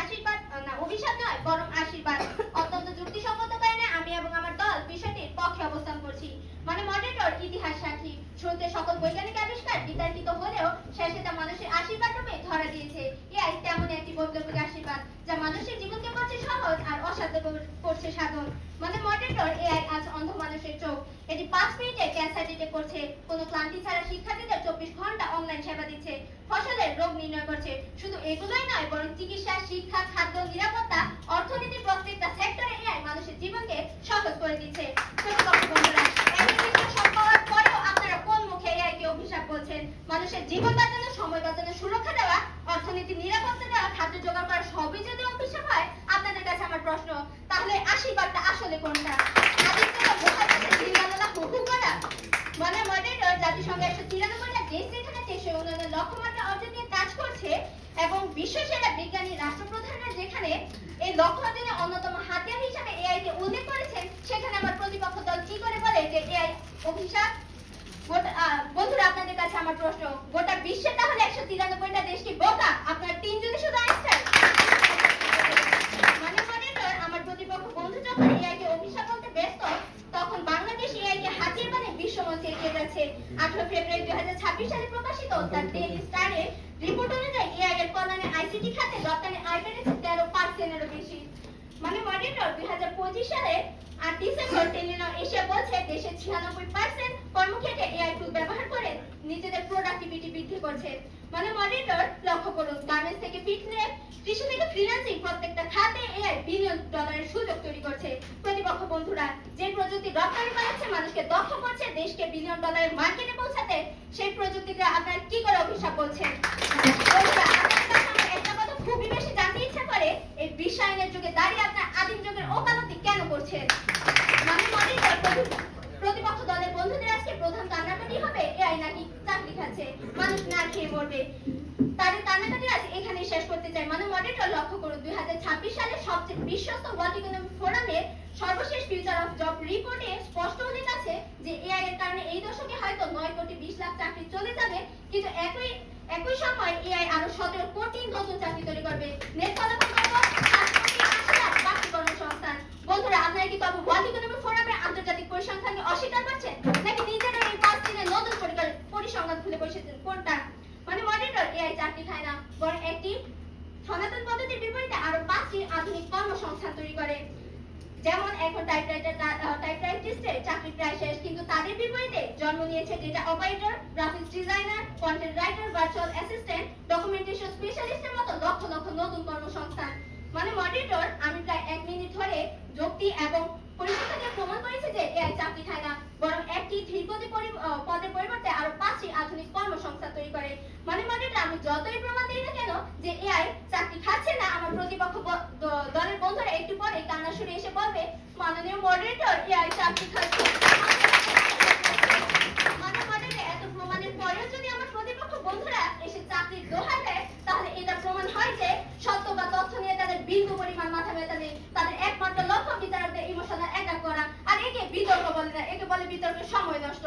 আশীর্বাদ না অভিশাপ নয় বরং আশীর্বাদ। অত্যন্ত যুক্তিসঙ্গত কারণে আমি এবং আমার দল বিষয়টির পক্ষে অবস্থান করছি। মানে মডারেটর ইতিহাস সাক্ষী, শুরুতে সকল বৈজ্ঞানিক আবিষ্কার বিতর্কিত হলেও শেষে তা মানুষের আশীর্বাদ রূপে ধরা দিয়েছে। এআই তেমন একটি বৈপ্লবিক আশীর্বাদ যা মানুষের জীবনকে করছে সহজ আর অসাধ্য করছে সাধন। মানে মডারেটর এআই আজ অন্ধ মানুষের চোখ। এটি 5 মিনিটে ক্যান্সার ডিটেক্ট করছে, কোনো ক্লান্তি ছাড়া শিক্ষার্থীদের 24 ঘন্টা অনলাইন সেবা দিচ্ছে, ফসলের রোগ নির্ণয় করছে। শুধু এগুলোই নয় বরং চিকিৎসা, শিক্ষা, খাদ্য, নিরাপত্তা, অর্থনীতি প্রত্যেকটা সেক্টরে এআই মানুষের জীবনকে সহজ করে দিচ্ছে। মানুষের জীবন বাঁচানো, সময় বাঁচানো, সুরক্ষা দেওয়া, অর্থনীতি নিরাপত্তা দেওয়া, খাদ্য জোগাড় করা সবই যদি অভিশাপ হয়, আপনাদের কাছে আমার প্রশ্ন, তাহলে আশীর্বাদটা আসলে কোনটা? মানে মডারেটর জাতিসংঘের 193টা দেশ যেখানে দেশের উন্নয়নের লক্ষ্যমাত্রা অর্জন নিয়ে কাজ করছে এবং বিশ্বসেরা বিজ্ঞানী রাষ্ট্রপ্রধানরা যেখানে এই লক্ষ্য অর্জনের অন্যতম হাতিয়ার হিসেবে এআই কে উল্লেখ করেছেন, সেখানে আমার প্রতিপক্ষ দল কি করে বলে যে এআই অভিশাপ? বন্ধুরা, আপনাদের কাছে আমার প্রশ্ন, গোটা বিশ্বে তাহলে 193টা দেশ কি বোকা? আপনার তিনজনই শুধু আইনস্টাইন? মানে মডারেটর আমার প্রতিপক্ষ বন্ধু যখন এআই কে অভিশাপ বলতে ব্যস্ত, তখন বাংলাদেশ এআই কে হাতিয়ার বানিয়ে বিশ্বমঞ্চে এগিয়ে যাচ্ছে। 18 ফেব্রুয়ারি 2026 সালে প্রকাশিত দ্য ডেইলি স্টারের রিপোর্ট অনুযায়ী এআই এর কল্যাণে আইসিটি খাতে রপ্তানি আয় বেড়েছে 13%-এরও বেশি। মানে মডারেটর 2025 সালে 8 ডিসেম্বর টেলিনর এশিয়া বলছে দেশের 96% কর্মক্ষেত্রে এআই টুল ব্যবহার করে নিজেদের প্রোডাক্টিভিটি বৃদ্ধি করছে। মানে মডারেটর লক্ষ্য করুন, গার্মেন্টস থেকে ফিটনেস, কৃষি থেকে ফ্রিল্যান্সিং, প্রত্যেকটা খাতে এআই বিলিয়ন ডলারের সুযোগ তৈরি করছে। প্রতিপক্ষ বন্ধুরা, যে প্রযুক্তি রপ্তানি বাড়াচ্ছে, মানুষকে দক্ষ করছে, দেশকে বিলিয়ন ডলারের মার্কেটে পৌঁছাতে, সেই প্রযুক্তিকে আপনারা কি করে অভিশাপ বলছেন? বন্ধুরা, একটা কথা খুবই বেশি জানতে ইচ্ছা করে, এই বিশ্বায়নের যুগে দাঁড়িয়ে আপনার আদিম যুগের ওকালতি কেন করছেন? মানে মডারেটর প্রতিপক্ষ দলের বন্ধুদের আজকে প্রধান কান্নাকাটি হবে এআই নাকি চাকরি খাচ্ছে, মানুষ না খেয়ে মরবে। তাদের কান্নাকাটি আজ এখানে শেষ করতে চাই। মানে মডারেটর লক্ষ্য করুন, 2026 সালে সবচেয়ে বিশ্বস্ত ওয়ার্ল্ড ইকোনমিক ফোরামের সর্বশেষ ফিউচার অফ জব রিপোর্টে স্পষ্ট উল্লেখ আছে যে এআই এর কারণে এই দশকে হয়তো 9,20 লাখ চাকরি চলে যাবে, কিন্তু একই সময় এআই আরো 17 কোটি নতুন চাকরি তৈরি করবে। নেট ফলাফল কত? 7,80 লাখ বাকি কর্মসংস্থান। বন্ধুরা, আপনারা কি তবে ওয়ার্ল্ড ইকোনমিক ফোরামের আন্তর্জাতিক পরিসংখ্যানকে অস্বীকার করছেন, নাকি নিজেরা এই 5 দিনের নতুন পরিসংখ্যান খুলে বসেছেন? কোনটা? মানে মডারেটর এআই চাকরি খায় না, বরং একটি সনাতন পদ্ধতির বিপরীতে আরো 5টি আধুনিক কর্মসংস্থান তৈরি করে। যেমন এখন টাইপরাইটিস্টের চাকরি প্রায় শেষ, কিন্তু তাদের বিপরীতে জন্ম নিয়েছে data operator, graphics designer, content writer, virtual assistant, documentation স্পেশালিস্টের মতো লক্ষ লক্ষ নতুন কর্মসংস্থান। মানে মডারেটর আমি প্রায় 1 মিনিট ধরে যুক্তি এবং পরিসংখ্যান দিয়ে প্রমাণ করেছি যে এআই চাকরি খায় না, বরং একটি ধীরগতি পদের পরিবর্তে আরো 5টি আধুনিক কর্মসংস্থান তৈরি করে। মানে মডারেটর আমি যতই প্রমাণ দিই না কেন যে এআই চাকরি খাচ্ছে না, আমার প্রতিপক্ষ দলের বন্ধুরা একটু পরে কান্না শুনে এসে বলবে, মাননীয় মডারেটর এআই চাকরি খাচ্ছে। মানে মডারেটর এত প্রমাণের পরেও যদি আমার প্রতিপক্ষ বন্ধুরা এসে চাকরির দোহাই দেয়, তাহলে এটা প্রমাণ হয় যে সত্য বা তথ্য নিয়ে তাদের বিন্দু পরিমাণ মাথা ব্যথা নেই। তাদের একমাত্র লক্ষ্য বিচারকদের ইমোশনাল অ্যাটাক করা, আর একে বিতর্ক বলে না, একে বলে বিতর্কের সময় নষ্ট।